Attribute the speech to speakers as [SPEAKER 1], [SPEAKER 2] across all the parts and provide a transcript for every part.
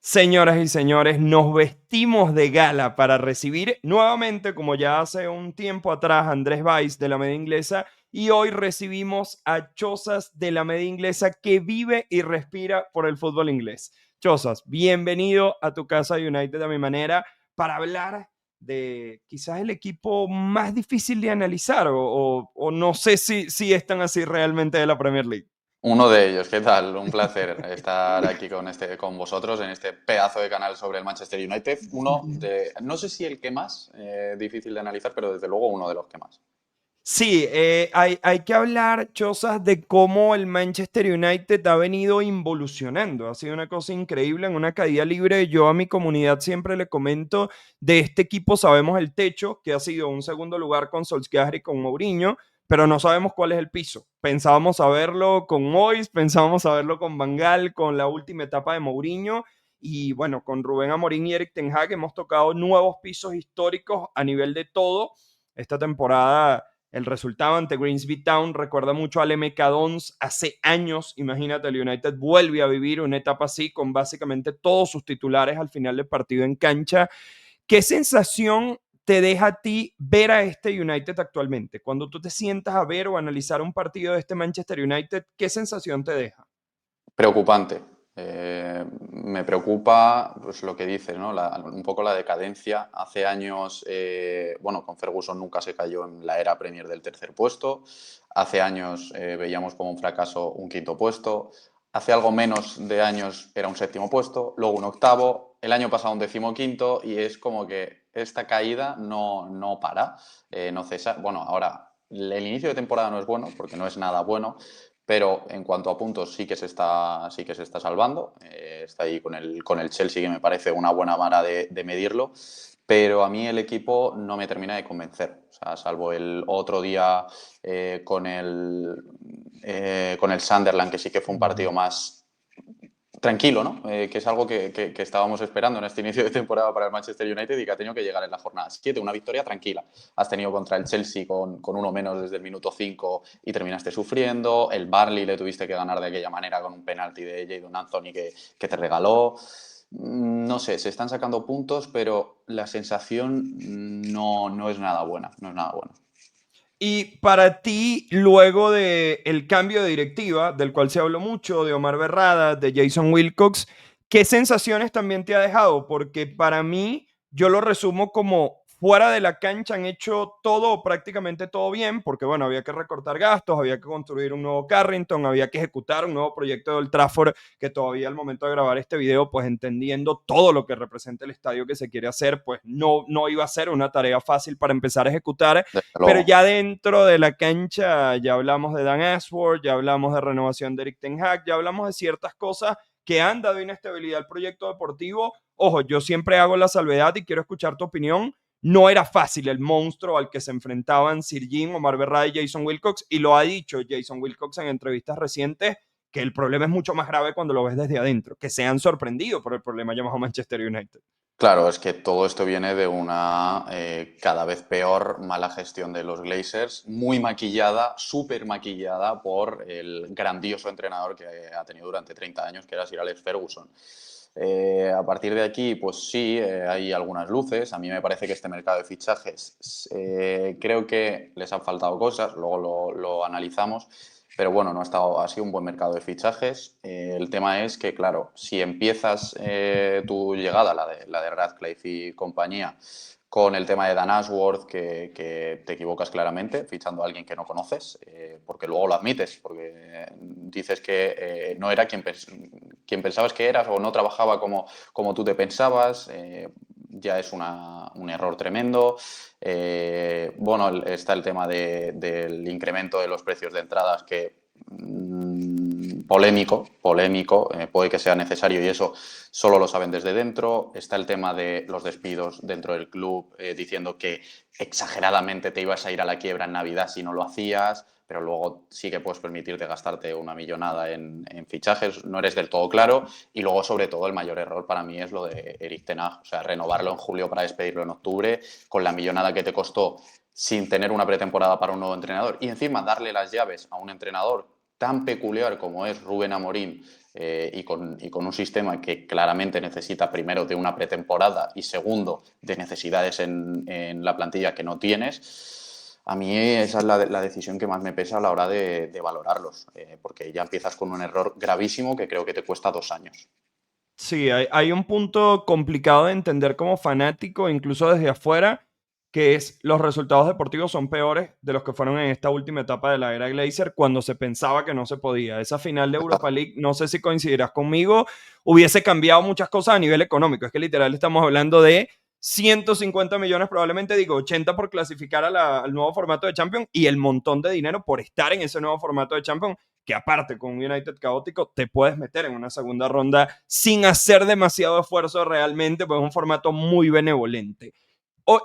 [SPEAKER 1] Señoras y señores, nos vestimos de gala para recibir nuevamente, como ya hace un tiempo atrás, a Andrés Valls de la Media Inglesa, y hoy recibimos a Chozas de la Media Inglesa que vive y respira por el fútbol inglés. Chozas, bienvenido a tu casa United a mi manera para hablar de quizás el equipo más difícil de analizar o no sé si están así realmente de la Premier League.
[SPEAKER 2] Uno de ellos, ¿qué tal? Un placer estar aquí con vosotros en este pedazo de canal sobre el Manchester United. No sé si el que más, difícil de analizar, pero desde luego uno de los que más.
[SPEAKER 1] Sí, hay que hablar, Chozas, de cómo el Manchester United ha venido involucionando. Ha sido una cosa increíble en una caída libre. Yo a mi comunidad siempre le comento, de este equipo sabemos el techo, que ha sido un segundo lugar con Solskjaer y con Mourinho, pero no sabemos cuál es el piso. Pensábamos saberlo con Moyes, pensábamos saberlo con Van Gaal, con la última etapa de Mourinho. Y bueno, con Rubén Amorín y Eric Ten Hag hemos tocado nuevos pisos históricos a nivel de todo. Esta temporada el resultado ante Grimsby Town recuerda mucho al MK Dons hace años. Imagínate, el United vuelve a vivir una etapa así con básicamente todos sus titulares al final del partido en cancha. ¿Qué sensación te deja a ti ver a este United actualmente? Cuando tú te sientas a ver o analizar un partido de este Manchester United, ¿qué sensación te deja?
[SPEAKER 2] Preocupante. Me preocupa pues, lo que dices, ¿no? Un poco la decadencia. Hace años, bueno, con Ferguson nunca se cayó en la era Premier del tercer puesto. Hace años veíamos como un fracaso un quinto puesto. Hace algo menos de años era un séptimo puesto, luego un octavo, el año pasado un decimoquinto y es como que esta caída no para, no cesa. Bueno, ahora el inicio de temporada no es bueno porque no es nada bueno, pero en cuanto a puntos sí que se está salvando. Está ahí con el Chelsea, que me parece una buena vara de medirlo, pero a mí el equipo no me termina de convencer. O sea, salvo el otro día con el Sunderland, que sí que fue un partido más tranquilo, ¿no? Que es algo que estábamos esperando en este inicio de temporada para el Manchester United y que ha tenido que llegar en la jornada 7, una victoria tranquila. Has tenido contra el Chelsea con uno menos desde el minuto 5 y terminaste sufriendo. El Burnley le tuviste que ganar de aquella manera con un penalti de Jadon Anthony que te regaló. No sé, se están sacando puntos, pero la sensación no es nada buena, no es nada buena.
[SPEAKER 1] Y para ti, luego del cambio de directiva, del cual se habló mucho, de Omar Berrada, de Jason Wilcox, ¿qué sensaciones también te ha dejado? Porque para mí, yo lo resumo como fuera de la cancha han hecho todo o prácticamente todo bien, porque bueno, había que recortar gastos, había que construir un nuevo Carrington, había que ejecutar un nuevo proyecto de Old Trafford, que todavía al momento de grabar este video, pues entendiendo todo lo que representa el estadio que se quiere hacer, pues no iba a ser una tarea fácil para empezar a ejecutar,
[SPEAKER 2] Desde
[SPEAKER 1] pero
[SPEAKER 2] luego.
[SPEAKER 1] ya dentro de la cancha ya hablamos de Dan Ashworth, ya hablamos de renovación de Eric Ten Hag, ya hablamos de ciertas cosas que han dado inestabilidad al proyecto deportivo. Ojo, yo siempre hago la salvedad y quiero escuchar tu opinión. No era fácil el monstruo al que se enfrentaban Sir Jim, Omar Berrada y Jason Wilcox, y lo ha dicho Jason Wilcox en entrevistas recientes, que el problema es mucho más grave cuando lo ves desde adentro, que se han sorprendido por el problema llamado Manchester United.
[SPEAKER 2] Claro, es que todo esto viene de una cada vez peor mala gestión de los Glazers, muy maquillada, súper maquillada por el grandioso entrenador que ha tenido durante 30 años, que era Sir Alex Ferguson. A partir de aquí, pues sí, hay algunas luces. A mí me parece que este mercado de fichajes creo que les han faltado cosas, luego lo analizamos. Pero bueno, no ha sido un buen mercado de fichajes. El tema es que, claro, si empiezas tu llegada, la de Radcliffe y compañía, con el tema de Dan Ashworth, que te equivocas claramente, fichando a alguien que no conoces, porque luego lo admites, porque dices que no era quien pensabas que eras o no trabajaba como tú te pensabas, ya es un error tremendo. Bueno, está el tema del incremento de los precios de entradas que polémico, puede que sea necesario y eso solo lo saben desde dentro. Está el tema de los despidos dentro del club, diciendo que exageradamente te ibas a ir a la quiebra en Navidad si no lo hacías, pero luego sí que puedes permitirte gastarte una millonada en fichajes, no eres del todo claro. Y luego, sobre todo, el mayor error para mí es lo de Eric Ten Hag, o sea, renovarlo en julio para despedirlo en octubre, con la millonada que te costó sin tener una pretemporada para un nuevo entrenador y encima darle las llaves a un entrenador tan peculiar como es Rubén Amorim y con un sistema que claramente necesita primero de una pretemporada y segundo de necesidades en la plantilla que no tienes, a mí esa es la decisión que más me pesa a la hora de valorarlos, porque ya empiezas con un error gravísimo que creo que te cuesta 2 años.
[SPEAKER 1] Sí, hay un punto complicado de entender como fanático, incluso desde afuera, que es los resultados deportivos son peores de los que fueron en esta última etapa de la era Glazer cuando se pensaba que no se podía. Esa final de Europa League, no sé si coincidirás conmigo, hubiese cambiado muchas cosas a nivel económico. Es que literal estamos hablando de 150 millones, probablemente digo 80 por clasificar al nuevo formato de Champions y el montón de dinero por estar en ese nuevo formato de Champions que aparte con un United caótico te puedes meter en una segunda ronda sin hacer demasiado esfuerzo realmente, pues es un formato muy benevolente.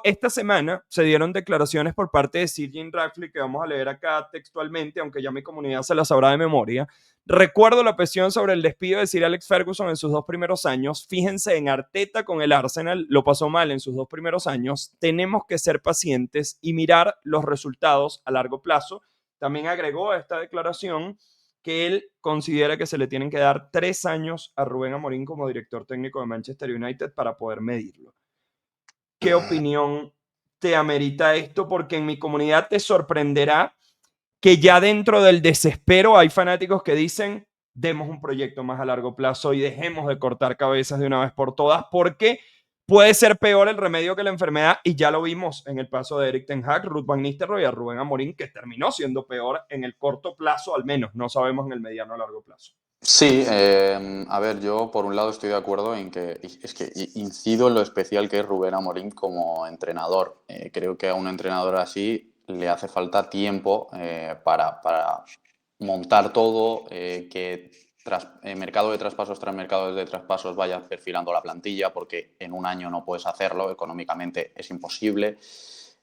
[SPEAKER 1] Esta semana se dieron declaraciones por parte de Sir Jim Ratcliffe que vamos a leer acá textualmente, aunque ya mi comunidad se la sabrá de memoria. Recuerdo la presión sobre el despido de Sir Alex Ferguson en sus 2 primeros años. Fíjense en Arteta con el Arsenal, lo pasó mal en sus 2 primeros años. Tenemos que ser pacientes y mirar los resultados a largo plazo. También agregó a esta declaración que él considera que se le tienen que dar 3 años a Rubén Amorim como director técnico de Manchester United para poder medirlo. ¿Qué opinión te amerita esto? Porque en mi comunidad te sorprenderá que ya dentro del desespero hay fanáticos que dicen, demos un proyecto más a largo plazo y dejemos de cortar cabezas de una vez por todas, porque puede ser peor el remedio que la enfermedad, y ya lo vimos en el paso de Erik ten Hag, Ruud van Nistelrooy y a Rubén Amorim, que terminó siendo peor en el corto plazo, al menos, no sabemos en el mediano o largo plazo.
[SPEAKER 2] Sí, a ver, yo por un lado estoy de acuerdo en que es que incido en lo especial que es Rubén Amorim como entrenador. Creo que a un entrenador así le hace falta tiempo para montar todo, que tras mercado de traspasos tras mercado de traspasos vaya perfilando la plantilla, porque en un año no puedes hacerlo, económicamente es imposible.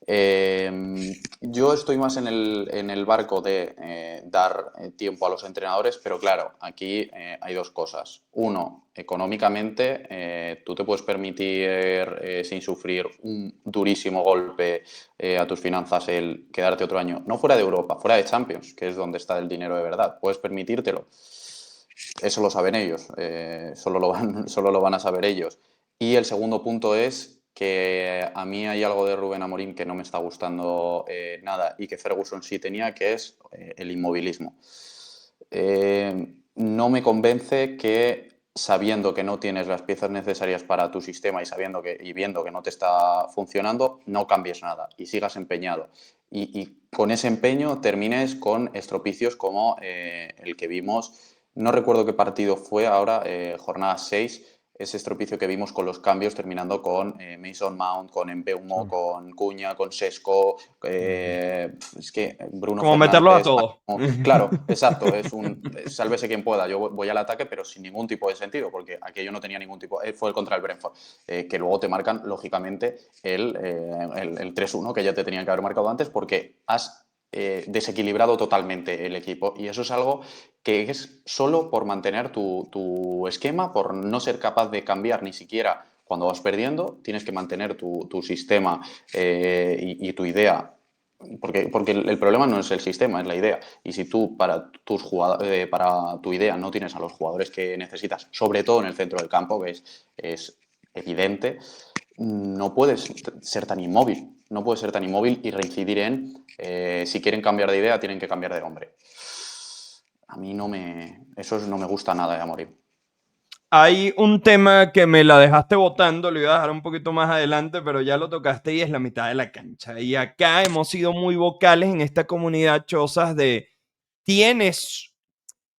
[SPEAKER 2] Yo estoy más en el barco de dar tiempo a los entrenadores, pero claro, aquí hay dos cosas. Uno, económicamente, tú te puedes permitir, sin sufrir un durísimo golpe a tus finanzas, el quedarte otro año, no fuera de Europa, fuera de Champions, que es donde está el dinero de verdad. Puedes permitírtelo. Eso lo saben ellos, solo lo van a saber ellos. Y el segundo punto es que a mí hay algo de Rubén Amorim que no me está gustando nada y que Ferguson sí tenía, que es el inmovilismo. No me convence que sabiendo que no tienes las piezas necesarias para tu sistema y viendo que no te está funcionando, no cambies nada y sigas empeñado. Y con ese empeño termines con estropicios como el que vimos, no recuerdo qué partido fue ahora, jornada 6, ese estropicio que vimos con los cambios, terminando con Mason Mount, con Mbeumo, con Cuña, con Sesco, es que Bruno
[SPEAKER 1] Como meterlos a
[SPEAKER 2] Fernández.
[SPEAKER 1] todos.
[SPEAKER 2] Claro, exacto, sálvese quien pueda. Yo voy al ataque, pero sin ningún tipo de sentido, porque aquello no tenía ningún tipo. Fue el contra el Brentford, que luego te marcan, lógicamente, el 3-1 que ya te tenían que haber marcado antes, porque has desequilibrado totalmente el equipo. Y eso es algo que es solo por mantener tu esquema, por no ser capaz de cambiar ni siquiera cuando vas perdiendo, tienes que mantener tu sistema y tu idea. Porque el problema no es el sistema, es la idea. Y si tú para tu idea no tienes a los jugadores que necesitas, sobre todo en el centro del campo, que es evidente, no puedes ser tan inmóvil. No puedes ser tan inmóvil y reincidir en si quieren cambiar de idea, tienen que cambiar de hombre. A mí eso no me gusta nada de Amorim.
[SPEAKER 1] Hay un tema que me la dejaste botando, lo iba a dejar un poquito más adelante, pero ya lo tocaste y es la mitad de la cancha. Y acá hemos sido muy vocales en esta comunidad, Chozas, de tienes,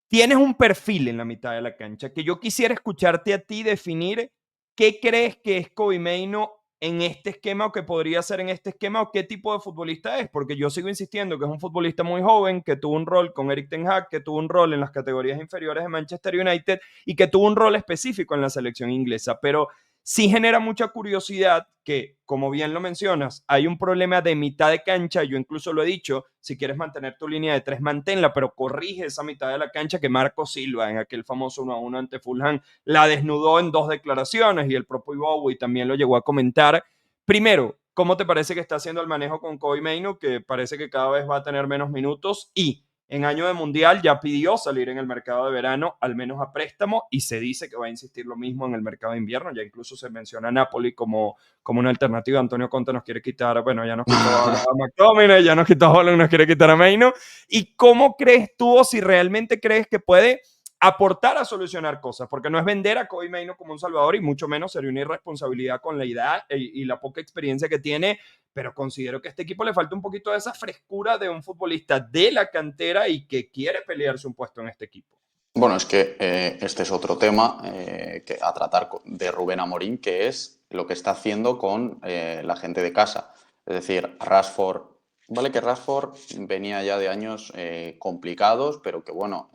[SPEAKER 1] tienes un perfil en la mitad de la cancha, que yo quisiera escucharte a ti definir qué crees que es Kobbie Mainoo en este esquema o que podría ser en este esquema o qué tipo de futbolista es, porque yo sigo insistiendo que es un futbolista muy joven, que tuvo un rol con Erik ten Hag, que tuvo un rol en las categorías inferiores de Manchester United y que tuvo un rol específico en la selección inglesa, pero sí genera mucha curiosidad que, como bien lo mencionas, hay un problema de mitad de cancha. Yo incluso lo he dicho, si quieres mantener tu línea de tres, manténla, pero corrige esa mitad de la cancha que Marco Silva en aquel famoso 1-1 ante Fulham la desnudó en 2 declaraciones y el propio Bowie también lo llegó a comentar. Primero, ¿cómo te parece que está haciendo el manejo con Kobbie Mainoo, que parece que cada vez va a tener menos minutos? Y en año de mundial ya pidió salir en el mercado de verano, al menos a préstamo, y se dice que va a insistir lo mismo en el mercado de invierno. Ya incluso se menciona a Napoli como una alternativa. Antonio Conte nos quiere quitar, bueno, ya nos quitó a McTominay, ya nos quitó a Holland, nos quiere quitar a Maino. ¿Y cómo crees tú, o si realmente crees que puede aportar a solucionar cosas? Porque no es vender a Kobe Maino como un salvador, y mucho menos sería una irresponsabilidad con la edad y la poca experiencia que tiene, pero considero que a este equipo le falta un poquito de esa frescura de un futbolista de la cantera y que quiere pelearse un puesto en este equipo.
[SPEAKER 2] Bueno, es que este es otro tema a tratar de Rubén Amorín, que es lo que está haciendo con la gente de casa. Es decir, Rashford, vale que Rashford venía ya de años complicados, pero que bueno,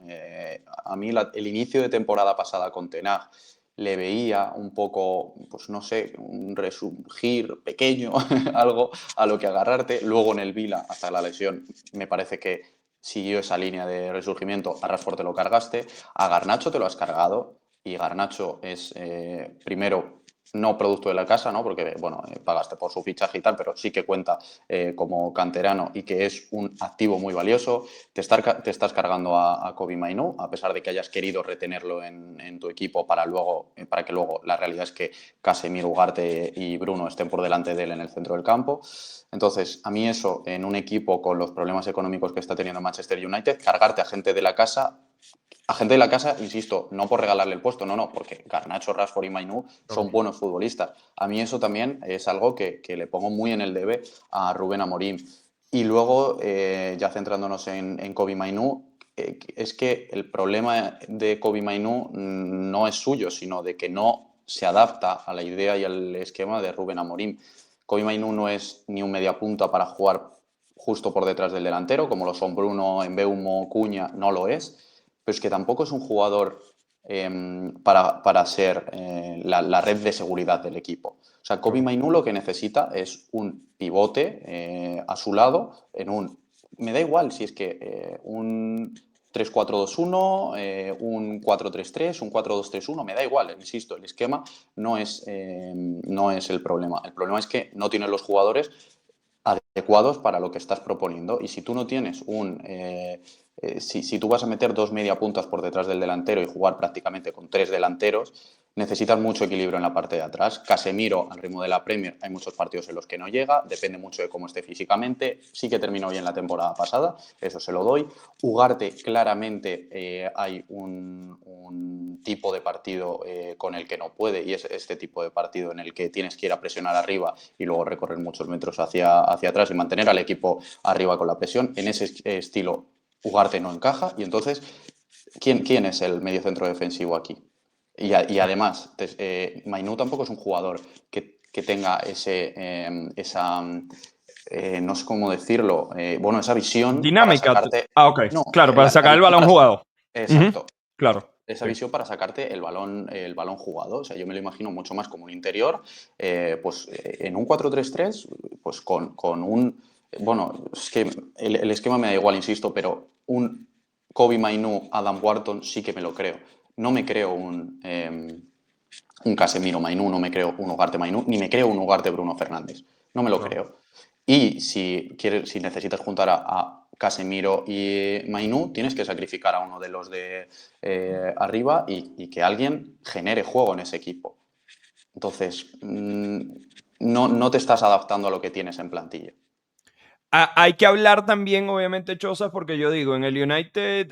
[SPEAKER 2] a mí el inicio de temporada pasada con Ten Hag le veía un poco, pues no sé, un resurgir pequeño, algo a lo que agarrarte. Luego en el Vila, hasta la lesión, me parece que siguió esa línea de resurgimiento. A Rashford te lo cargaste, a Garnacho te lo has cargado, y Garnacho es, primero, no producto de la casa, ¿no? Porque, bueno, pagaste por su fichaje y tal, pero sí que cuenta como canterano y que es un activo muy valioso. Te estás cargando a Kobe Mainoo, a pesar de que hayas querido retenerlo en tu equipo para que luego la realidad es que Casemiro, Ugarte y Bruno estén por delante de él en el centro del campo. Entonces, a mí eso, en un equipo con los problemas económicos que está teniendo Manchester United, cargarte a gente de la casa, insisto, no por regalarle el puesto, no, porque Garnacho, Rashford y Mainoo son
[SPEAKER 1] Obvio.
[SPEAKER 2] buenos futbolistas. A mí eso también es algo que le pongo muy en el debe a Rubén Amorim. Y luego, ya centrándonos en Kobe Mainoo, es que el problema de Kobe Mainoo no es suyo, sino de que no se adapta a la idea y al esquema de Rubén Amorim. Kobe Mainoo no es ni un mediapunta para jugar justo por detrás del delantero, como lo son Bruno, Mbeumo, Cuña, no lo es, pero es que tampoco es un jugador para ser la red de seguridad del equipo. O sea, Kobe
[SPEAKER 1] Correcto.
[SPEAKER 2] Mainoo lo que necesita es un pivote a su lado en un... Me da igual si es que un 3-4-2-1, un 4-3-3, un 4-2-3-1, me da igual, insisto, el esquema no es el problema. El problema es que no tienen los jugadores adecuados para lo que estás proponiendo. Y si tú no tienes si tú vas a meter dos media puntas por detrás del delantero y jugar prácticamente con tres delanteros, necesitas mucho equilibrio en la parte de atrás. Casemiro, al ritmo de la Premier, hay muchos partidos en los que no llega, depende mucho de cómo esté físicamente. Sí que terminó bien la temporada pasada, eso se lo doy. Ugarte, claramente hay un tipo de partido con el que no puede, y es este tipo de partido en el que tienes que ir a presionar arriba y luego recorrer muchos metros hacia atrás y mantener al equipo arriba con la presión. En ese estilo, Ugarte no encaja, y entonces, ¿quién es el mediocentro defensivo aquí? Y además, Mainú tampoco es un jugador que tenga esa, no sé cómo decirlo, bueno, esa visión para
[SPEAKER 1] Dinámica.
[SPEAKER 2] sacarte,
[SPEAKER 1] Ok,
[SPEAKER 2] no,
[SPEAKER 1] claro, para
[SPEAKER 2] la
[SPEAKER 1] sacar el
[SPEAKER 2] visión
[SPEAKER 1] balón
[SPEAKER 2] para,
[SPEAKER 1] jugado. Ujú.
[SPEAKER 2] exacto,
[SPEAKER 1] Claro,
[SPEAKER 2] esa
[SPEAKER 1] sí.
[SPEAKER 2] visión para sacarte el balón jugado. O sea, yo me lo imagino mucho más como un interior, en un 4-3-3, pues con un... Bueno, es que el esquema me da igual, insisto, pero un Kobe Mainoo, Adam Wharton sí que me lo creo. No me creo un Casemiro Mainoo, no me creo un Ugarte Mainoo, ni me creo un Ugarte Bruno Fernández. No me lo
[SPEAKER 1] Claro.
[SPEAKER 2] creo. Y si necesitas juntar a Casemiro y Mainú, tienes que sacrificar a uno de los de arriba y que alguien genere juego en ese equipo. Entonces, no te estás adaptando a lo que tienes en plantilla.
[SPEAKER 1] Hay que hablar también, obviamente, Chozas, porque yo digo, en el United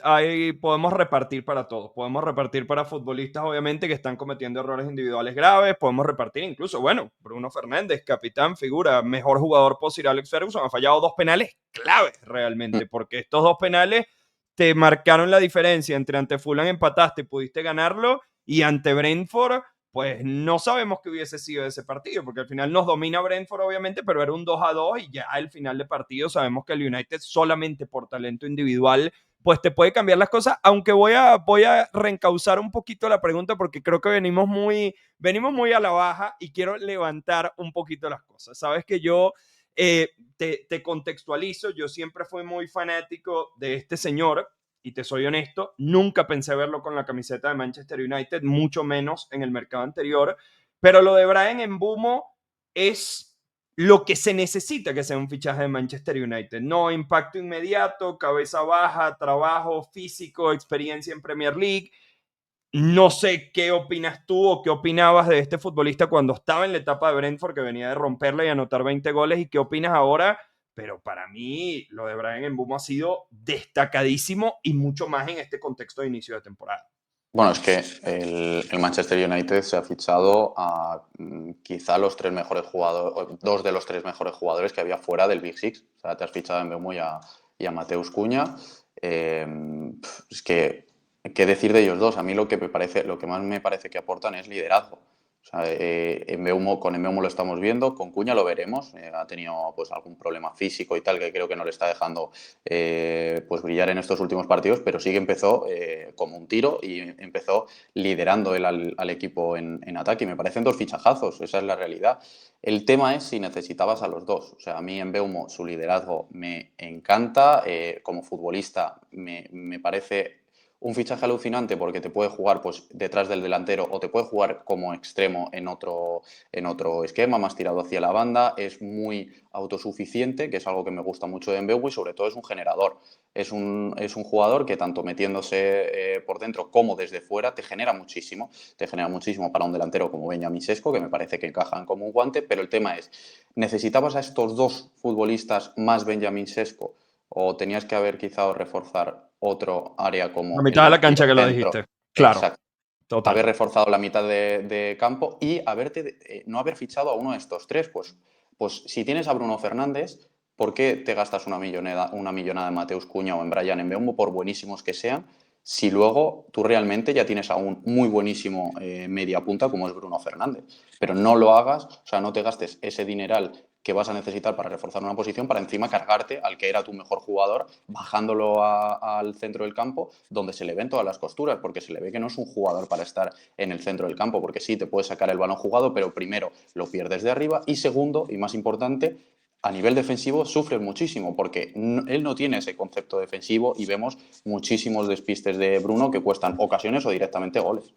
[SPEAKER 1] podemos repartir para todos. Podemos repartir para futbolistas, obviamente, que están cometiendo errores individuales graves. Podemos repartir incluso, bueno, Bruno Fernández, capitán, figura, mejor jugador post Sir Alex Ferguson, ha fallado dos penales claves realmente, porque estos dos penales te marcaron la diferencia entre ante Fulham empataste y pudiste ganarlo, y ante Brentford pues no sabemos qué hubiese sido ese partido, porque al final nos domina Brentford, obviamente, pero era un 2-2 y ya al final de partido sabemos que el United solamente por talento individual pues te puede cambiar las cosas, aunque voy a reencauzar un poquito la pregunta porque creo que venimos muy a la baja y quiero levantar un poquito las cosas. Sabes que yo te contextualizo, yo siempre fui muy fanático de este señor, y te soy honesto, nunca pensé verlo con la camiseta de Manchester United, mucho menos en el mercado anterior, pero lo de Brian Mbumo es lo que se necesita que sea un fichaje de Manchester United. No impacto inmediato, cabeza baja, trabajo físico, experiencia en Premier League. No sé qué opinas tú o qué opinabas de este futbolista cuando estaba en la etapa de Brentford, que venía de romperla y anotar 20 goles, y qué opinas ahora. Pero para mí lo de Brian Mbeumo ha sido destacadísimo y mucho más en este contexto de inicio de temporada.
[SPEAKER 2] Bueno, es que el Manchester United se ha fichado a quizá los tres mejores jugadores, dos de los tres mejores jugadores que había fuera del Big Six. O sea, te has fichado a Mbeumo y a Mateus Cunha. Eh, es que, ¿qué decir de ellos dos? A mí lo que me parece, lo que más me parece que aportan es liderazgo. O sea, con Mbeumo lo estamos viendo, con Cunha lo veremos. Ha tenido pues algún problema físico y tal que creo que no le está dejando pues brillar en estos últimos partidos, pero sí que empezó como un tiro y empezó liderando él al equipo en ataque. Y me parecen dos fichajazos, esa es la realidad. El tema es si necesitabas a los dos. O sea, a mí en Mbeumo su liderazgo me encanta, como futbolista me parece un fichaje alucinante porque te puede jugar pues, detrás del delantero o te puede jugar como extremo en otro esquema, más tirado hacia la banda. Es muy autosuficiente, que es algo que me gusta mucho de Mbeumo, y sobre todo es un generador. Es un jugador que tanto metiéndose por dentro como desde fuera te genera muchísimo. Te genera muchísimo para un delantero como Benjamín Sesko, que me parece que encajan como un guante, pero el tema es, ¿necesitabas a estos dos futbolistas más Benjamín Sesko? ¿O tenías que haber quizá reforzar otro área
[SPEAKER 1] La
[SPEAKER 2] como
[SPEAKER 1] mitad de la
[SPEAKER 2] el
[SPEAKER 1] cancha que lo
[SPEAKER 2] centro?
[SPEAKER 1] dijiste. Claro,
[SPEAKER 2] Exacto.
[SPEAKER 1] total.
[SPEAKER 2] Haber reforzado la mitad de campo y no haber fichado a uno de estos tres. Pues si tienes a Bruno Fernández, ¿por qué te gastas una millonada en Mateus Cunha o en Brian Mbeumo, por buenísimos que sean, si luego tú realmente ya tienes a un muy buenísimo media punta como es Bruno Fernández? Pero no lo hagas, o sea, no te gastes ese dineral que vas a necesitar para reforzar una posición para encima cargarte al que era tu mejor jugador, bajándolo al centro del campo, donde se le ven todas las costuras, porque se le ve que no es un jugador para estar en el centro del campo, porque sí, te puedes sacar el balón jugado, pero primero lo pierdes de arriba y segundo, y más importante, a nivel defensivo sufres muchísimo, porque él no tiene ese concepto defensivo y vemos muchísimos despistes de Bruno que cuestan ocasiones o directamente goles.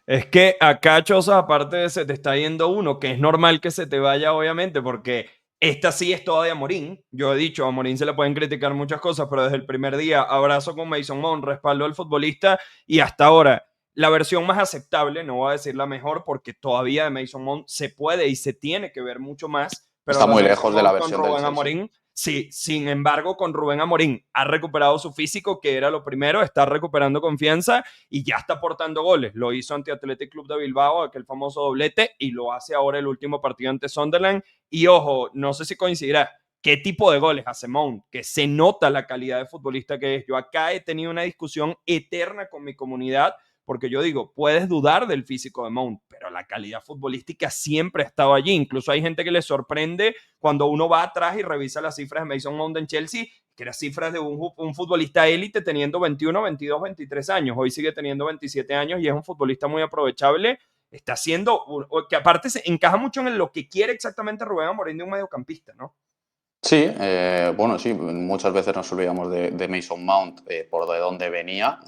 [SPEAKER 1] Es que acá, Chosa, aparte de se te está yendo uno, que es normal que se te vaya, obviamente, porque esta sí es toda de Amorín. Yo he dicho, a Amorín se le pueden criticar muchas cosas, pero desde el primer día, abrazo con Mason Mount, respaldo al futbolista, y hasta ahora, la versión más aceptable, no voy a decir la mejor, porque todavía de Mason Mount se puede y se tiene que ver mucho más, pero
[SPEAKER 2] Está
[SPEAKER 1] la de
[SPEAKER 2] muy
[SPEAKER 1] Mason
[SPEAKER 2] lejos de la
[SPEAKER 1] Mount con
[SPEAKER 2] versión del
[SPEAKER 1] Rubén
[SPEAKER 2] Chelsea.
[SPEAKER 1] Amorín, sí, sin embargo, con Rubén Amorín ha recuperado su físico, que era lo primero, está recuperando confianza y ya está aportando goles. Lo hizo ante Athletic Club de Bilbao, aquel famoso doblete, y lo hace ahora el último partido ante Sunderland. Y ojo, no sé si coincidirá, ¿qué tipo de goles hace Mount? Que se nota la calidad de futbolista que es. Yo acá he tenido una discusión eterna con mi comunidad, porque yo digo, puedes dudar del físico de Mount, pero la calidad futbolística siempre ha estado allí. Incluso hay gente que le sorprende cuando uno va atrás y revisa las cifras de Mason Mount en Chelsea, que eran cifras de un futbolista élite teniendo 21, 22, 23 años. Hoy sigue teniendo 27 años y es un futbolista muy aprovechable. Está haciendo, que aparte se encaja mucho en lo que quiere exactamente Rubén Amorín de un mediocampista, ¿no?
[SPEAKER 2] Sí, bueno, sí, muchas veces nos olvidamos de Mason Mount por de dónde venía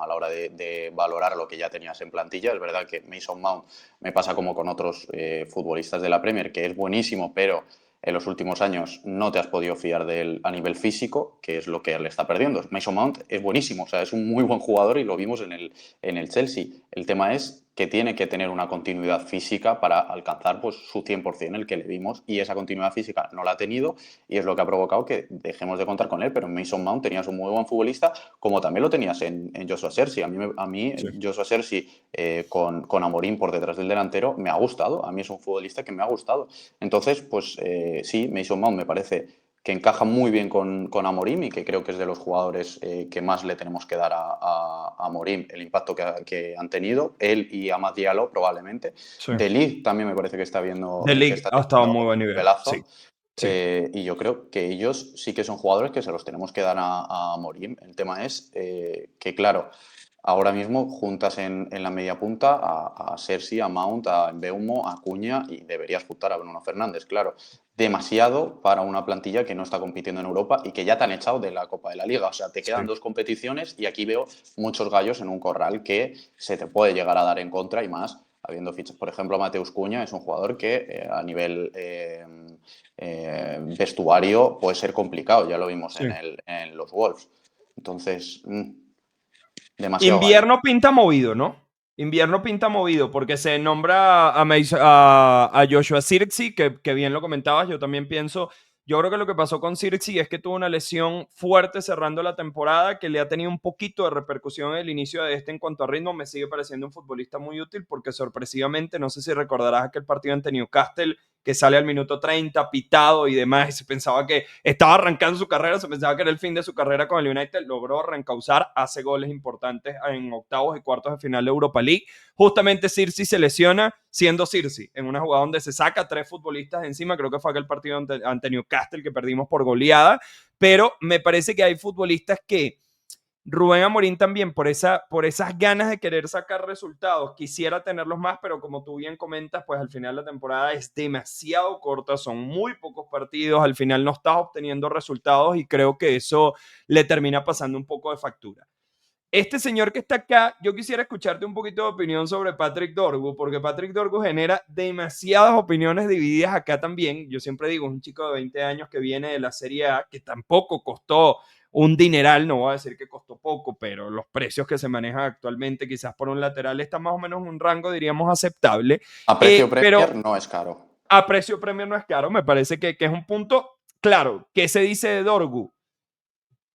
[SPEAKER 2] a la hora de valorar lo que ya tenías en plantilla. Es verdad que Mason Mount me pasa como con otros futbolistas de la Premier, que es buenísimo, pero en los últimos años no te has podido fiar de él a nivel físico, que es lo que le está perdiendo. Mason Mount es buenísimo, o sea, es un muy buen jugador y lo vimos en el Chelsea. El tema es que tiene que tener una continuidad física para alcanzar pues, su 100% el que le vimos, y esa continuidad física no la ha tenido y es lo que ha provocado que dejemos de contar con él. Pero en Mason Mount tenías un muy buen futbolista, como también lo tenías en Joshua Xherxes. A mí
[SPEAKER 1] Sí.
[SPEAKER 2] Joshua Xherxes con Amorín por detrás del delantero me ha gustado, a mí es un futbolista que me ha gustado. Entonces, pues sí, Mason Mount me parece que encaja muy bien con Amorim y que creo que es de los jugadores que más le tenemos que dar a Amorim el impacto que han tenido, él y Amad Diallo probablemente.
[SPEAKER 1] Sí.
[SPEAKER 2] De Ligt también me parece
[SPEAKER 1] De
[SPEAKER 2] que
[SPEAKER 1] Ligt
[SPEAKER 2] está
[SPEAKER 1] ha estado a muy
[SPEAKER 2] teniendo
[SPEAKER 1] buen
[SPEAKER 2] un
[SPEAKER 1] nivel. Sí,
[SPEAKER 2] nivelazo.
[SPEAKER 1] sí.
[SPEAKER 2] Y yo creo que ellos sí que son jugadores que se los tenemos que dar a Amorim. El tema es que, claro, ahora mismo juntas en la media punta a Xherxes, a Mount, a Mbeumo, a Cunha y deberías juntar a Bruno Fernández, claro. Demasiado para una plantilla que no está compitiendo en Europa y que ya te han echado de la Copa de la Liga. O sea, te quedan
[SPEAKER 1] Sí.
[SPEAKER 2] dos competiciones y aquí veo muchos gallos en un corral que se te puede llegar a dar en contra y más habiendo fichas. Por ejemplo, Mateus Cunha es un jugador que a nivel vestuario puede ser complicado, ya lo vimos
[SPEAKER 1] Sí.
[SPEAKER 2] en los Wolves. Entonces, demasiado gallo.
[SPEAKER 1] Invierno pinta movido, ¿no? Invierno pinta movido porque se nombra a Joshua Zirkzee, que bien lo comentabas, yo también pienso, yo creo que lo que pasó con Zirkzee es que tuvo una lesión fuerte cerrando la temporada que le ha tenido un poquito de repercusión en el inicio de este en cuanto a ritmo, me sigue pareciendo un futbolista muy útil porque sorpresivamente, no sé si recordarás aquel partido ante Newcastle que sale al minuto 30, pitado y demás, y se pensaba que estaba arrancando su carrera, se pensaba que era el fin de su carrera con el United, logró reencauzar, hace goles importantes en octavos y cuartos de final de Europa League. Justamente Circi se lesiona siendo Circi, en una jugada donde se saca 3 futbolistas de encima, creo que fue aquel partido ante Newcastle que perdimos por goleada, pero me parece que hay futbolistas que Rubén Amorín también, por esas ganas de querer sacar resultados, quisiera tenerlos más, pero como tú bien comentas, pues al final la temporada es demasiado corta, son muy pocos partidos, al final no estás obteniendo resultados y creo que eso le termina pasando un poco de factura. Este señor que está acá, yo quisiera escucharte un poquito de opinión sobre Patrick Dorgu, porque Patrick Dorgu genera demasiadas opiniones divididas acá también. Yo siempre digo, es un chico de 20 años que viene de la Serie A, que tampoco costó un dineral, no voy a decir que costó poco, pero los precios que se manejan actualmente, quizás por un lateral, está más o menos en un rango, diríamos, aceptable.
[SPEAKER 2] A precio
[SPEAKER 1] Pero
[SPEAKER 2] Premier no es caro.
[SPEAKER 1] a precio premio no es caro, me parece que es un punto claro. ¿Qué se dice de Dorgu?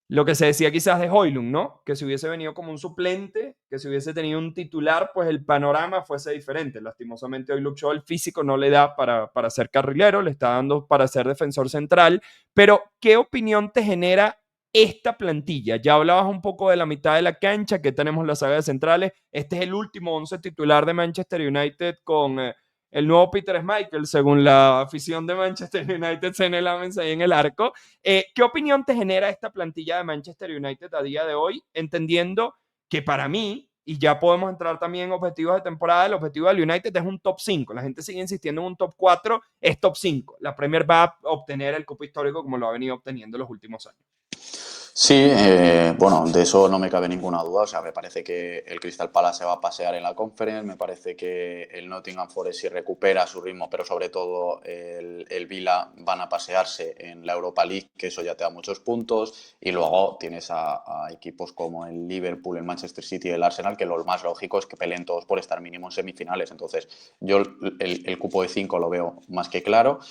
[SPEAKER 1] Lo que se decía quizás de Højlund, ¿no? Que si hubiese venido como un suplente, que si hubiese tenido un titular, pues el panorama fuese diferente. Lastimosamente hoy Luke Shaw el físico no le da para ser carrilero, le está dando para ser defensor central. Pero, ¿qué opinión te genera esta plantilla? Ya hablabas un poco de la mitad de la cancha, que tenemos la saga de centrales. Este es el último 11 titular de Manchester United con el nuevo Peter Schmeichel, según la afición de Manchester United, se Lamens ahí en el arco. ¿Qué opinión te genera esta plantilla de Manchester United a día de hoy? Entendiendo que para mí, y ya podemos entrar también en objetivos de temporada, el objetivo del United es un top 5. La gente sigue insistiendo en un top 4, es top 5. La Premier va a obtener el cupo histórico como lo ha venido obteniendo en los últimos años.
[SPEAKER 2] Sí, bueno, de eso no me cabe ninguna duda. O sea, me parece que el Crystal Palace se va a pasear en la Conference, me parece que el Nottingham Forest si recupera su ritmo, pero sobre todo el Villa van a pasearse en la Europa League, que eso ya te da muchos puntos. Y luego tienes a equipos como el Liverpool, el Manchester City y el Arsenal, que lo más lógico es que peleen todos por estar mínimo en semifinales. Entonces, yo el cupo de 5 lo veo más que claro.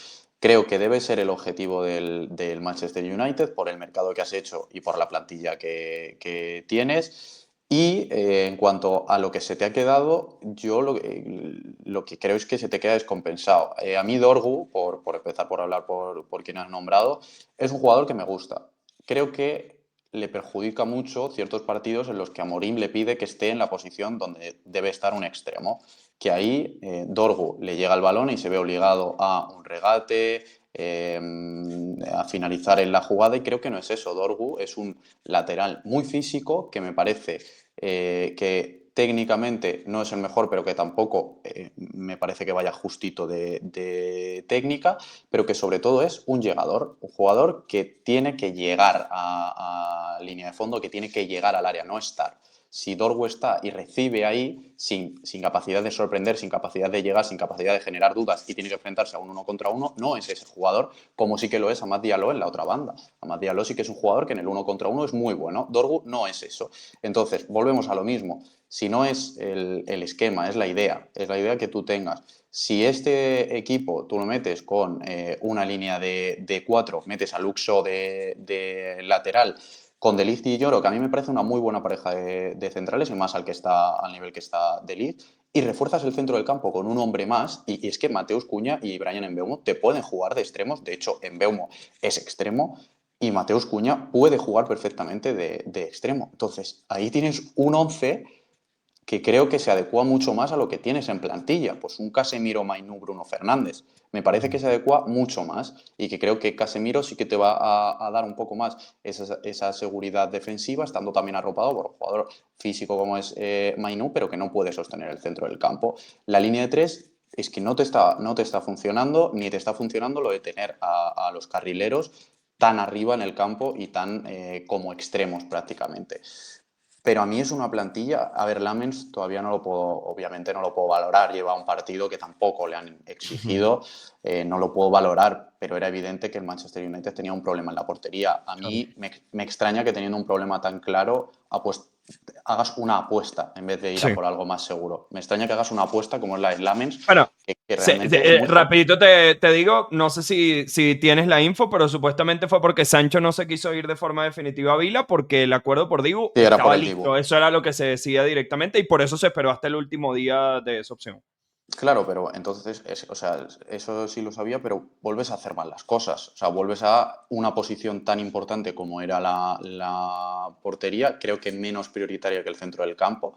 [SPEAKER 2] Creo que debe ser el objetivo del Manchester United por el mercado que has hecho y por la plantilla que tienes. Y en cuanto a lo que se te ha quedado, yo lo que creo es que se te queda descompensado. A mí Dorgu, por empezar por hablar por quien has nombrado, es un jugador que me gusta. Creo que le perjudica mucho ciertos partidos en los que Amorim le pide que esté en la posición donde debe estar un extremo, que ahí Dorgu le llega el balón y se ve obligado a un regate, a finalizar en la jugada, y creo que no es eso. Dorgu es un lateral muy físico que me parece que técnicamente no es el mejor, pero que tampoco me parece que vaya justito de técnica, pero que sobre todo es un llegador, un jugador que tiene que llegar a línea de fondo, que tiene que llegar al área, no estar. Si Dorgu está y recibe ahí sin capacidad de sorprender, sin capacidad de llegar, sin capacidad de generar dudas y tiene que enfrentarse a un uno contra uno, no es ese jugador, como sí que lo es Amad Diallo en la otra banda. Amad Diallo sí que es un jugador que en el uno contra uno es muy bueno. Dorgu no es eso. Entonces, volvemos a lo mismo. Si no es el esquema, es la idea que tú tengas. Si este equipo tú lo metes con una línea de 4, metes a Luxo de lateral, con De Ligt y Lloro, que a mí me parece una muy buena pareja de centrales, y más al nivel que está De Ligt, y refuerzas el centro del campo con un hombre más, y es que Mateus Cunha y Bryan Mbeumo te pueden jugar de extremos. De hecho, Mbeumo es extremo y Mateus Cunha puede jugar perfectamente de extremo. Entonces, ahí tienes un 11 que creo que se adecua mucho más a lo que tienes en plantilla. Pues un Casemiro, Mainu, Bruno Fernández. Me parece que se adecua mucho más, y que creo que Casemiro sí que te va a dar un poco más esa seguridad defensiva, estando también arropado por un jugador físico como es Mainu, pero que no puede sostener el centro del campo. La línea de 3 es que no te está funcionando, ni te está funcionando lo de tener a los carrileros tan arriba en el campo y tan como extremos prácticamente. Pero a mí es una plantilla, a ver, Lamens todavía no lo puedo, obviamente no lo puedo valorar, lleva un partido que tampoco le han exigido, no lo puedo valorar, pero era evidente que el Manchester United tenía un problema en la portería. A
[SPEAKER 1] Claro.
[SPEAKER 2] mí me extraña que teniendo un problema tan claro, hagas una apuesta en vez de ir a
[SPEAKER 1] Sí.
[SPEAKER 2] por algo más seguro. Me extraña que hagas una apuesta como es la de Lamens,
[SPEAKER 1] Bueno,
[SPEAKER 2] que realmente es muy joven.
[SPEAKER 1] rapidito te digo, no sé si tienes la info, pero supuestamente fue porque Sancho no se quiso ir de forma definitiva a Vila porque el acuerdo por Dibu
[SPEAKER 2] Sí, era por
[SPEAKER 1] estaba
[SPEAKER 2] el
[SPEAKER 1] listo.
[SPEAKER 2] Dibu.
[SPEAKER 1] Eso era lo que se decía directamente y por eso se esperó hasta el último día de esa opción.
[SPEAKER 2] Claro, pero entonces, o sea, eso sí lo sabía, pero vuelves a hacer mal las cosas. O sea, vuelves a una posición tan importante como era la portería, creo que menos prioritaria que el centro del campo,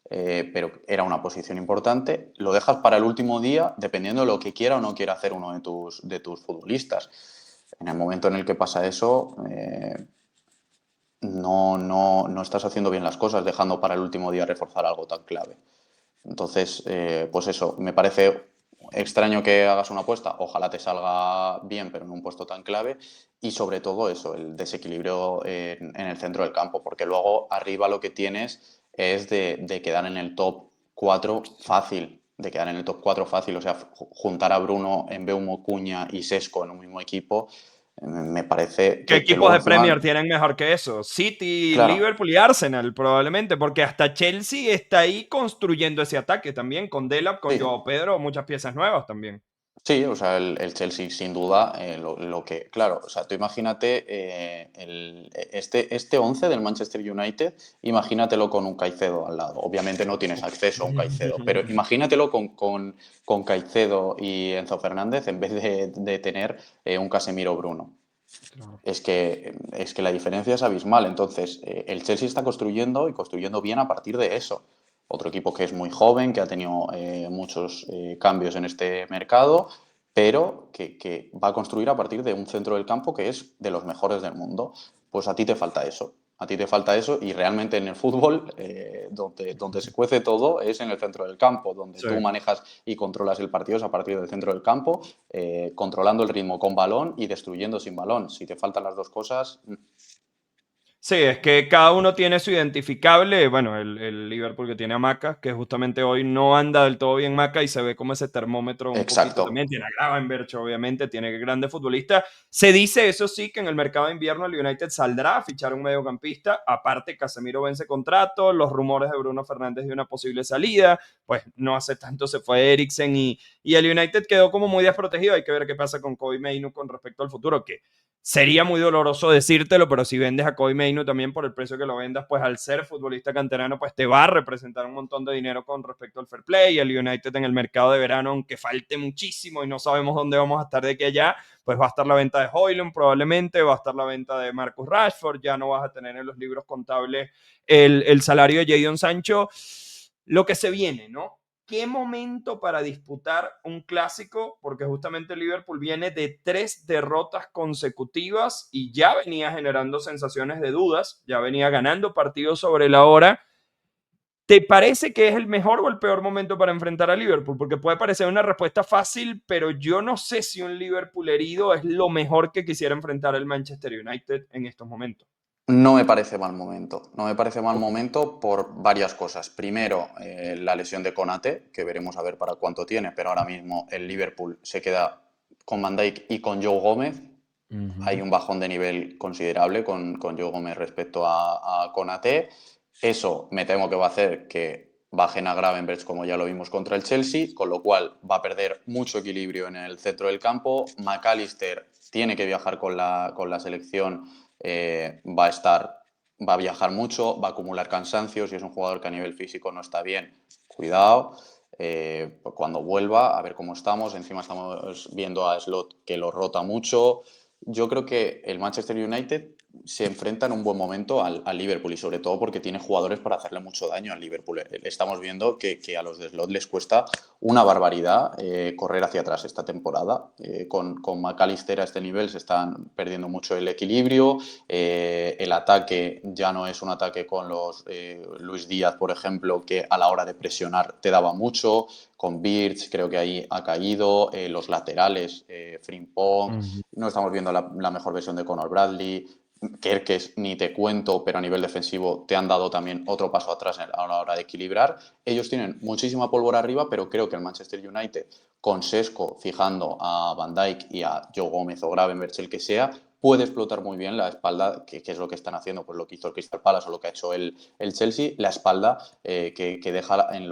[SPEAKER 2] pero era una posición importante. Lo dejas para el último día, dependiendo de lo que quiera o no quiera hacer uno de tus futbolistas. En el momento en el que pasa eso, no estás haciendo bien las cosas, dejando para el último día reforzar algo tan clave. Entonces, pues eso, me parece extraño que hagas una apuesta, ojalá te salga bien, pero en un puesto tan clave, y sobre todo eso, el desequilibrio en el centro del campo, porque luego arriba lo que tienes es de quedar en el top 4 fácil, de quedar en el top 4 fácil, o sea, juntar a Bruno, Mbeumo, Cuña y Sesco en un mismo equipo, me parece
[SPEAKER 1] ¿Qué
[SPEAKER 2] que
[SPEAKER 1] equipos
[SPEAKER 2] luego
[SPEAKER 1] de Premier
[SPEAKER 2] encima,
[SPEAKER 1] tienen mejor que eso? City,
[SPEAKER 2] claro.
[SPEAKER 1] Liverpool y Arsenal, probablemente, porque hasta Chelsea está ahí construyendo ese ataque también, con Delap, con
[SPEAKER 2] Sí,
[SPEAKER 1] Joao Pedro, muchas piezas nuevas también.
[SPEAKER 2] sí, o sea, el Chelsea sin duda, lo que, claro, o sea, tú imagínate este 11 del Manchester United, imagínatelo con un Caicedo al lado. Obviamente no tienes acceso a un Caicedo, pero imagínatelo con Caicedo y Enzo Fernández en vez de tener un Casemiro Bruno.
[SPEAKER 1] Claro.
[SPEAKER 2] Es que la diferencia es abismal. Entonces, el Chelsea está construyendo y construyendo bien a partir de eso. Otro equipo que es muy joven, que ha tenido muchos cambios en este mercado, pero que va a construir a partir de un centro del campo que es de los mejores del mundo. Pues a ti te falta eso. A ti te falta eso y realmente en el fútbol, donde se cuece todo es en el centro del campo, donde
[SPEAKER 1] Sí.
[SPEAKER 2] tú manejas y controlas el partido es a partir del centro del campo, controlando el ritmo con balón y destruyendo sin balón. Si te faltan las dos cosas,
[SPEAKER 1] Sí, es que cada uno tiene su identificable. Bueno, el Liverpool que tiene a Maca, que justamente hoy no anda del todo bien Maca y se ve como ese termómetro un poquito
[SPEAKER 2] exacto.
[SPEAKER 1] también. Tiene a Gravenberch, obviamente, tiene grandes futbolistas. Se dice, eso sí, que en el mercado de invierno el United saldrá a fichar un mediocampista. Aparte, Casemiro vence contrato, los rumores de Bruno Fernández de una posible salida. Pues no hace tanto se fue Eriksen y el United quedó como muy desprotegido. Hay que ver qué pasa con Kobe Mainoo con respecto al futuro, que sería muy doloroso decírtelo, pero si vendes a Kobe Mainoo también por el precio que lo vendas, pues al ser futbolista canterano, pues te va a representar un montón de dinero con respecto al fair play. El United en el mercado de verano, aunque falte muchísimo y no sabemos dónde vamos a estar de aquí a allá, pues va a estar la venta de Højlund probablemente, va a estar la venta de Marcus Rashford, ya no vas a tener en los libros contables el salario de Jadon Sancho. Lo que se viene, ¿no? ¿Qué momento para disputar un clásico? Porque justamente Liverpool viene de 3 derrotas consecutivas y ya venía generando sensaciones de dudas, ya venía ganando partidos sobre la hora. ¿Te parece que es el mejor o el peor momento para enfrentar a Liverpool? Porque puede parecer una respuesta fácil, pero yo no sé si un Liverpool herido es lo mejor que quisiera enfrentar el Manchester United en estos momentos.
[SPEAKER 2] No me parece mal momento. No me parece mal
[SPEAKER 1] Ok.
[SPEAKER 2] momento por varias cosas. Primero, la lesión de Konate, que veremos a ver para cuánto tiene, pero ahora mismo el Liverpool se queda con Van Dijk y con Joe Gómez.
[SPEAKER 1] Uh
[SPEAKER 2] Hay
[SPEAKER 1] -huh.
[SPEAKER 2] un bajón de nivel considerable con Joe Gómez respecto a Konate. Eso me temo que va a hacer que bajen a Gravenberch como ya lo vimos contra el Chelsea, con lo cual va a perder mucho equilibrio en el centro del campo. McAllister tiene que viajar con la selección, va a viajar mucho, va a acumular cansancio. Si es un jugador que a nivel físico no está bien, cuidado. Pues cuando vuelva, a ver cómo estamos. Encima estamos viendo a Slot que lo rota mucho. Yo creo que el Manchester United se enfrenta en un buen momento al Liverpool y sobre todo porque tiene jugadores para hacerle mucho daño al Liverpool. Estamos viendo que a los de Slot les cuesta una barbaridad correr hacia atrás esta temporada. Con McAllister a este nivel se están perdiendo mucho el equilibrio. El ataque ya no es un ataque con los Luis Díaz, por ejemplo, que a la hora de presionar te daba mucho. Con Birch creo que ahí ha caído. Los laterales, Frimpong,
[SPEAKER 1] Uh -huh.
[SPEAKER 2] no estamos viendo la mejor versión de Conor Bradley. Kerkez ni te cuento, pero a nivel defensivo te han dado también otro paso atrás a la hora de equilibrar. Ellos tienen muchísima pólvora arriba, pero creo que el Manchester United, con Sesco fijando a Van Dijk y a Joe Gómez o Gravenberch, el que sea, puede explotar muy bien la espalda, que es lo que están haciendo, pues lo que hizo el Crystal Palace o lo que ha hecho el Chelsea, la espalda que deja en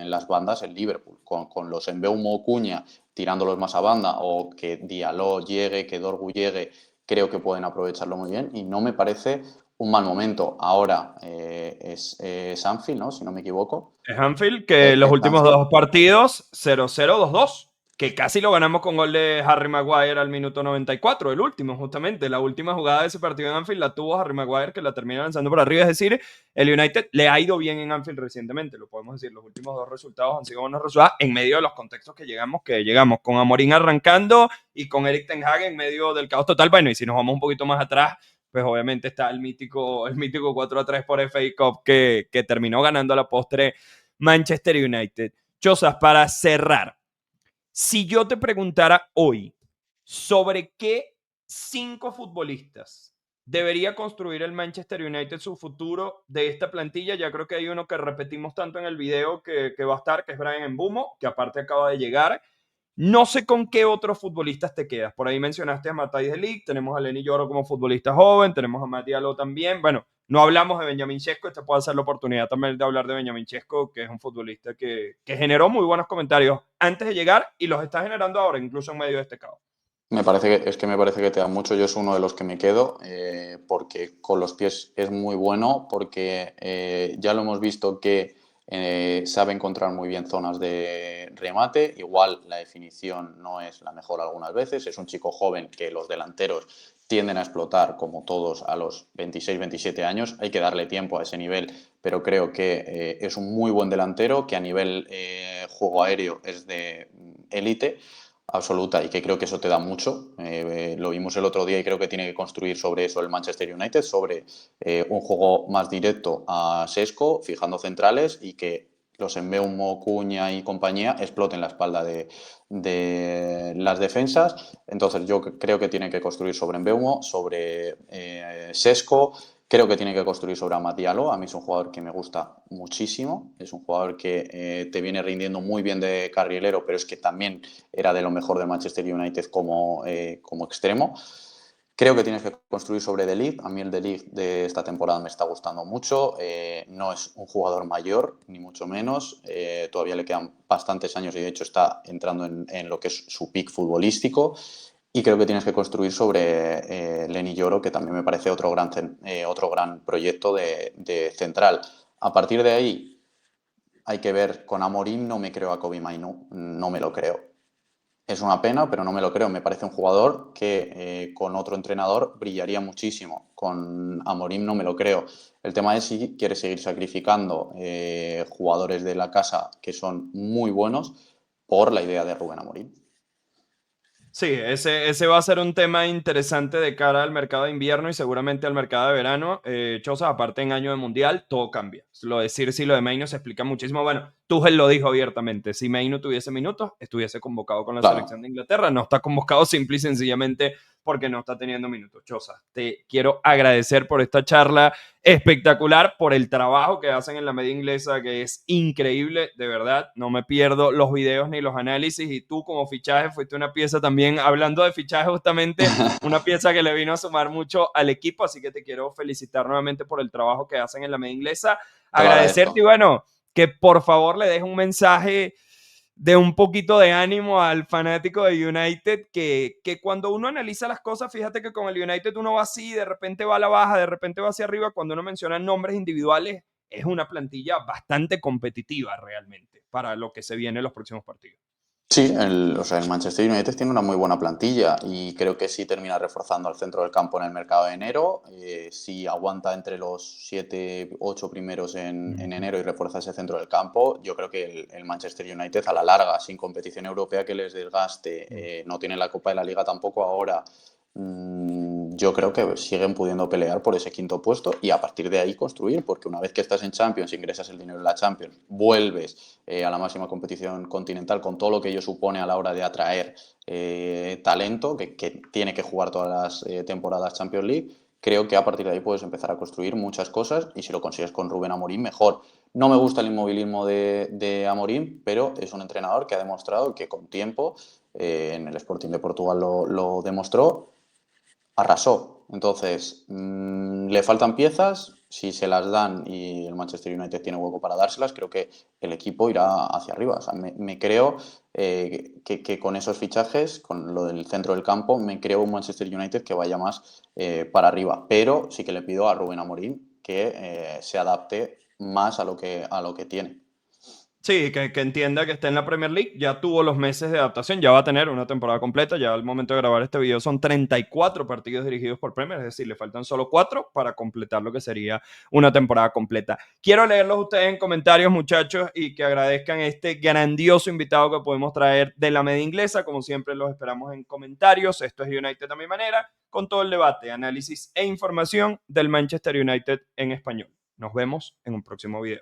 [SPEAKER 2] las bandas el Liverpool, con los Mbeumo, Cuña tirándolos más a banda, o que Diallo llegue, que Dorgu llegue, creo que pueden aprovecharlo muy bien y no me parece un mal momento. Ahora es Anfield, ¿no? Si no me equivoco.
[SPEAKER 1] Es Anfield, que los
[SPEAKER 2] Es
[SPEAKER 1] últimos
[SPEAKER 2] Anfield.
[SPEAKER 1] dos partidos, 0-0, 2-2, que casi lo ganamos con gol de Harry Maguire al minuto 94, el último, justamente. La última jugada de ese partido en Anfield la tuvo Harry Maguire, que la termina lanzando por arriba. Es decir, el United le ha ido bien en Anfield recientemente, lo podemos decir. Los últimos dos resultados han sido buenos resultados en medio de los contextos que llegamos con Amorín arrancando y con Eric Ten Hag en medio del caos total. Bueno, y si nos vamos un poquito más atrás, pues obviamente está el mítico 4-3 por FA Cup que terminó ganando a la postre Manchester United. Chozas, para cerrar, si yo te preguntara hoy sobre qué 5 futbolistas debería construir el Manchester United su futuro de esta plantilla, ya creo que hay uno que repetimos tanto en el video que va a estar, que es Brian Mbeumo, que aparte acaba de llegar. No sé con qué otros futbolistas te quedas. Por ahí mencionaste a Matthijs de Ligt, tenemos a Lenny Yoro como futbolista joven, tenemos a Mati Aló también. Bueno, no hablamos de Benjamín Sesko, esta puede ser la oportunidad también de hablar de Benjamín Sesko, que es un futbolista que generó muy buenos comentarios antes de llegar y los está generando ahora, incluso en medio de este caos.
[SPEAKER 2] Me parece que te da mucho. Yo es uno de los que me quedo porque con los pies es muy bueno, porque ya lo hemos visto que sabe encontrar muy bien zonas de remate. Igual la definición no es la mejor algunas veces. Es un chico joven que los delanteros tienden a explotar como todos a los 26, 27 años. Hay que darle tiempo a ese nivel, pero creo que es un muy buen delantero que a nivel juego aéreo es de élite absoluta y que creo que eso te da mucho. Lo vimos el otro día y creo que tiene que construir sobre eso el Manchester United, sobre un juego más directo a Sesco, fijando centrales y que los Mbeumo, Cuña y compañía exploten la espalda de las defensas. Entonces yo creo que tiene que construir sobre Mbeumo, sobre Sesco. Creo que tiene que construir sobre Amad Diallo. A mí es un jugador que me gusta muchísimo. Es un jugador que te viene rindiendo muy bien de carrilero, pero es que también era de lo mejor del Manchester United como extremo. Creo que tienes que construir sobre De Ligt. A mí el De Ligt de esta temporada me está gustando mucho. No es un jugador mayor, ni mucho menos. Todavía le quedan bastantes años y de hecho está entrando en lo que es su pick futbolístico. Y creo que tienes que construir sobre Lenny Yoro, que también me parece otro gran proyecto de central. A partir de ahí, hay que ver con Amorim, no me creo a Kobe Mainu, no me lo creo. Es una pena, pero no me lo creo. Me parece un jugador que con otro entrenador brillaría muchísimo. Con Amorim no me lo creo. El tema es si quiere seguir sacrificando jugadores de la casa que son muy buenos por la idea de Rubén Amorim.
[SPEAKER 1] Sí, ese va a ser un tema interesante de cara al mercado de invierno y seguramente al mercado de verano. Choza, aparte en año de mundial, todo cambia. Lo decir si lo de Maino se explica muchísimo. Bueno, Tuchel lo dijo abiertamente. Si Maino tuviese minutos, estuviese convocado con la selección
[SPEAKER 2] Claro.
[SPEAKER 1] de Inglaterra. No está convocado simple y sencillamente porque no está teniendo minutos. Choza, te quiero agradecer por esta charla espectacular, por el trabajo que hacen en la media inglesa, que es increíble, de verdad. No me pierdo los videos ni los análisis y tú como fichaje fuiste una pieza también, hablando de fichaje justamente, una pieza que le vino a sumar mucho al equipo, así que te quiero felicitar nuevamente por el trabajo que hacen en la media inglesa,
[SPEAKER 2] Te lo
[SPEAKER 1] agradecerte y
[SPEAKER 2] agradezco.
[SPEAKER 1] bueno, que por favor le dejes un mensaje de un poquito de ánimo al fanático de United, que cuando uno analiza las cosas, fíjate que con el United uno va así, de repente va a la baja, de repente va hacia arriba, cuando uno menciona nombres individuales, es una plantilla bastante competitiva realmente para lo que se viene en los próximos partidos.
[SPEAKER 2] Sí, o sea, el Manchester United tiene una muy buena plantilla y creo que sí termina reforzando el centro del campo en el mercado de enero. Si aguanta entre los 7, 8 primeros en enero y refuerza ese centro del campo, yo creo que el Manchester United a la larga, sin competición europea que les desgaste, no tiene la Copa de la Liga tampoco ahora. Yo creo que siguen pudiendo pelear por ese quinto puesto y a partir de ahí construir, porque una vez que estás en Champions, ingresas el dinero de la Champions, vuelves a la máxima competición continental con todo lo que ello supone a la hora de atraer talento que tiene que jugar todas las temporadas Champions League. creo que a partir de ahí puedes empezar a construir muchas cosas y si lo consigues con Rubén Amorim, mejor. No me gusta el inmovilismo de Amorim, pero es un entrenador que ha demostrado que con tiempo, en el Sporting de Portugal lo demostró, arrasó. Entonces, le faltan piezas, si se las dan y el Manchester United tiene hueco para dárselas, creo que el equipo irá hacia arriba. O sea, me creo que con esos fichajes, con lo del centro del campo, me creo un Manchester United que vaya más para arriba. Pero sí que le pido a Rubén Amorim que se adapte más a lo que tiene.
[SPEAKER 1] Sí, que entienda que está en la Premier League, ya tuvo los meses de adaptación, ya va a tener una temporada completa, ya al momento de grabar este video son 34 partidos dirigidos por Premier, es decir, le faltan solo 4 para completar lo que sería una temporada completa. Quiero leerlos ustedes en comentarios, muchachos, y que agradezcan este grandioso invitado que podemos traer de la media inglesa, como siempre los esperamos en comentarios, esto es United a mi manera, con todo el debate, análisis e información del Manchester United en español. Nos vemos en un próximo video.